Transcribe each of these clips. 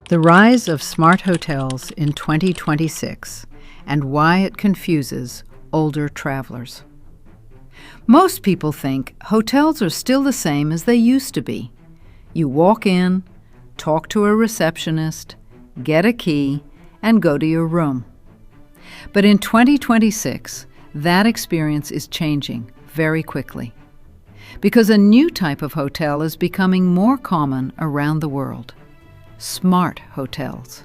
The rise of smart hotels in 2026 and why it confuses older travelers. Most people think hotels are still the same as they used to be. You walk in, talk to a receptionist, get a key, and go to your room. But in 2026, that experience is changing very quickly because a new type of hotel is becoming more common around the world: smart hotels.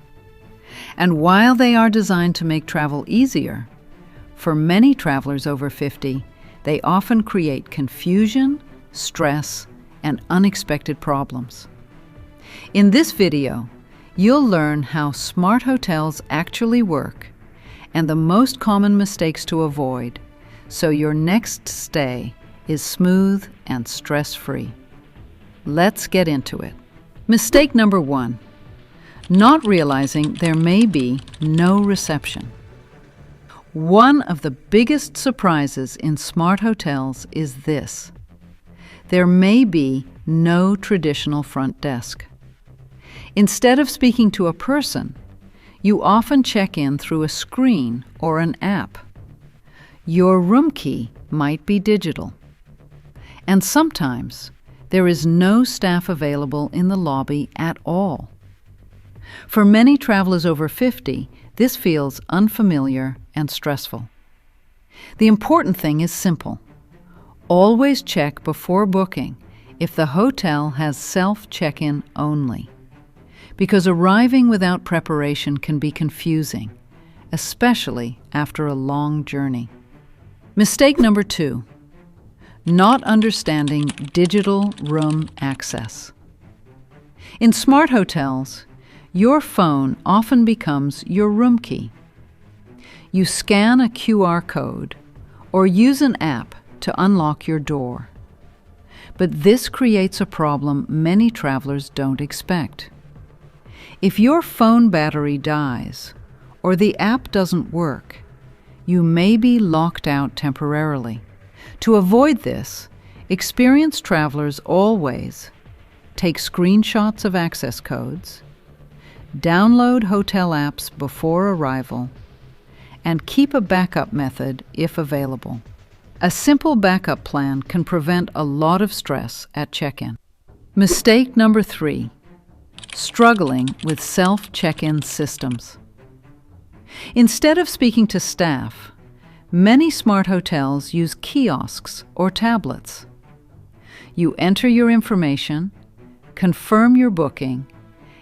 And while they are designed to make travel easier, for many travelers over 50, they often create confusion, stress, and unexpected problems. In this video, you'll learn how smart hotels actually work and the most common mistakes to avoid, so your next stay is smooth and stress-free. Let's get into it. Mistake number 1, not realizing there may be no reception. One of the biggest surprises in smart hotels is this: there may be no traditional front desk. Instead of speaking to a person, you often check in through a screen or an app. Your room key might be digital. And sometimes there is no staff available in the lobby at all. For many travelers over 50, this feels unfamiliar and stressful. The important thing is simple. Always check before booking if the hotel has self-check-in only, because arriving without preparation can be confusing, especially after a long journey. Mistake number 2, not understanding digital room access. In smart hotels, your phone often becomes your room key. You scan a QR code or use an app to unlock your door. But this creates a problem many travelers don't expect. If your phone battery dies or the app doesn't work, you may be locked out temporarily. To avoid this, experienced travelers always take screenshots of access codes, download hotel apps before arrival, and keep a backup method if available. A simple backup plan can prevent a lot of stress at check-in. Mistake number 3, struggling with self-check-in systems. Instead of speaking to staff, many smart hotels use kiosks or tablets. You enter your information, confirm your booking,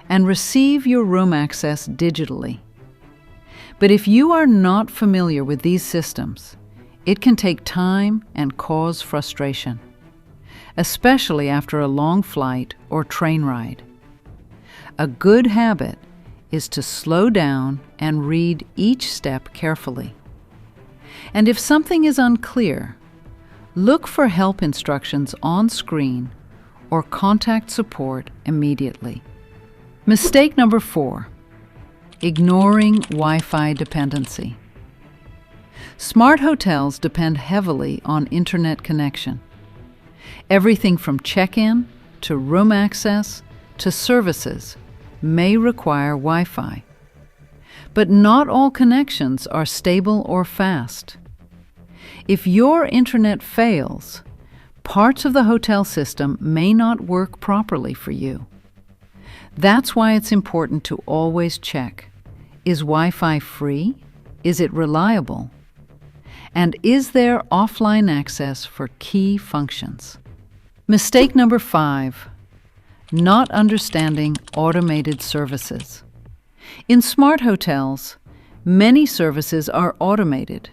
and receive your room access digitally. But if you are not familiar with these systems, it can take time and cause frustration, especially after a long flight or train ride. A good habit is to slow down and read each step carefully. And if something is unclear, look for help instructions on screen or contact support immediately. Mistake number 4, ignoring Wi-Fi dependency. Smart hotels depend heavily on internet connection. Everything from check-in to room access to services may require Wi-Fi. But not all connections are stable or fast. If your internet fails, parts of the hotel system may not work properly for you. That's why it's important to always check: is Wi-Fi free? Is it reliable? And is there offline access for key functions? Mistake number 5, not understanding automated services. In smart hotels, many services are automated.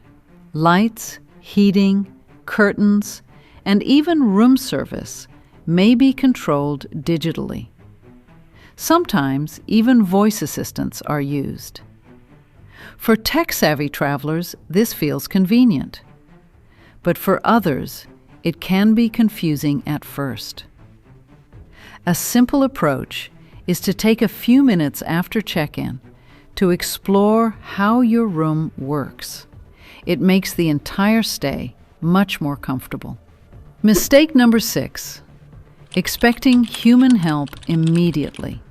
Lights, heating, curtains, and even room service may be controlled digitally. Sometimes even voice assistants are used. For tech-savvy travelers, this feels convenient. But for others, it can be confusing at first. A simple approach is to take a few minutes after check-in to explore how your room works. It makes the entire stay much more comfortable. Mistake number 6, expecting human help immediately.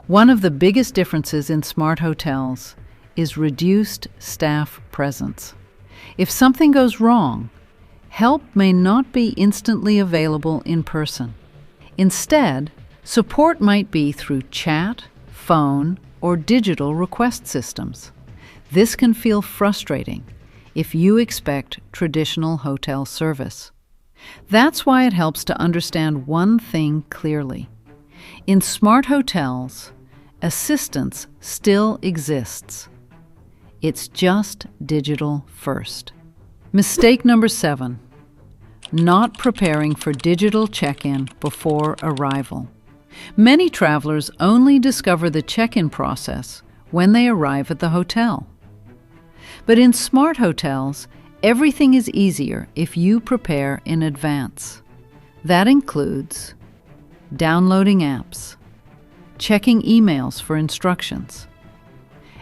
One of the biggest differences in smart hotels is reduced staff presence. If something goes wrong, help may not be instantly available in person. Instead, support might be through chat, phone, or digital request systems. This can feel frustrating if you expect traditional hotel service. That's why it helps to understand one thing clearly. In smart hotels, assistance still exists. It's just digital first. Mistake number 7, not preparing for digital check-in before arrival. Many travelers only discover the check-in process when they arrive at the hotel. But in smart hotels, everything is easier if you prepare in advance. That includes downloading apps, checking emails for instructions,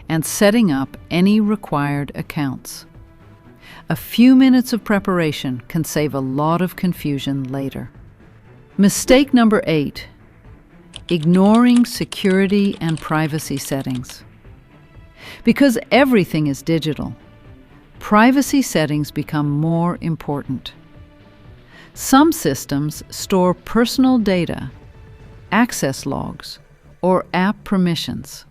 and setting up any required accounts. A few minutes of preparation can save a lot of confusion later. Mistake number 8, ignoring security and privacy settings. Because everything is digital, privacy settings become more important. Some systems store personal data, access logs, or app permissions.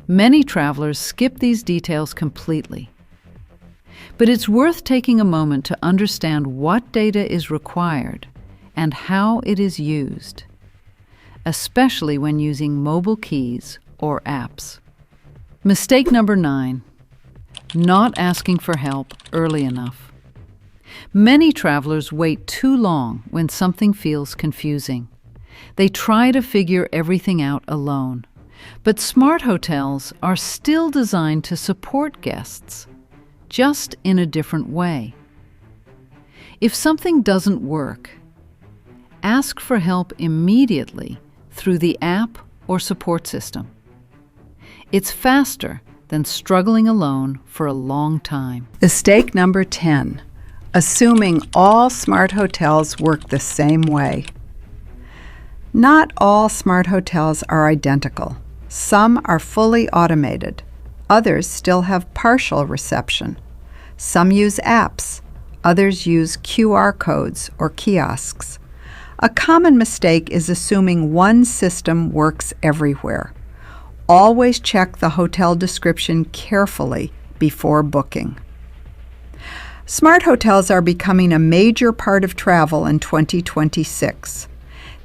Many travelers skip these details completely. But it's worth taking a moment to understand what data is required and how it is used, especially when using mobile keys or apps. Mistake number 9, not asking for help early enough. Many travelers wait too long when something feels confusing. They try to figure everything out alone. But smart hotels are still designed to support guests, just in a different way. If something doesn't work, ask for help immediately through the app or support system. It's faster than struggling alone for a long time. Mistake number 10, assuming all smart hotels work the same way. Not all smart hotels are identical. Some are fully automated. Others still have partial reception. Some use apps. Others use QR codes or kiosks. A common mistake is assuming one system works everywhere. Always check the hotel description carefully before booking. Smart hotels are becoming a major part of travel in 2026.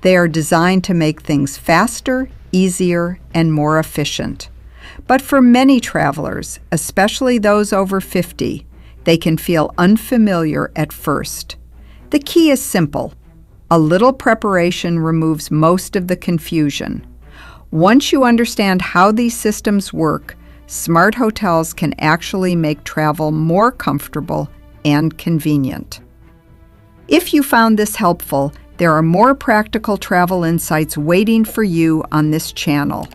They are designed to make things faster, easier, and more efficient. But for many travelers, especially those over 50, they can feel unfamiliar at first. The key is simple. A little preparation removes most of the confusion. Once you understand how these systems work, smart hotels can actually make travel more comfortable and convenient. If you found this helpful, there are more practical travel insights waiting for you on this channel.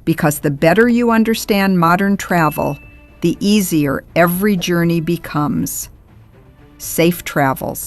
Because the better you understand modern travel, the easier every journey becomes. Safe travels.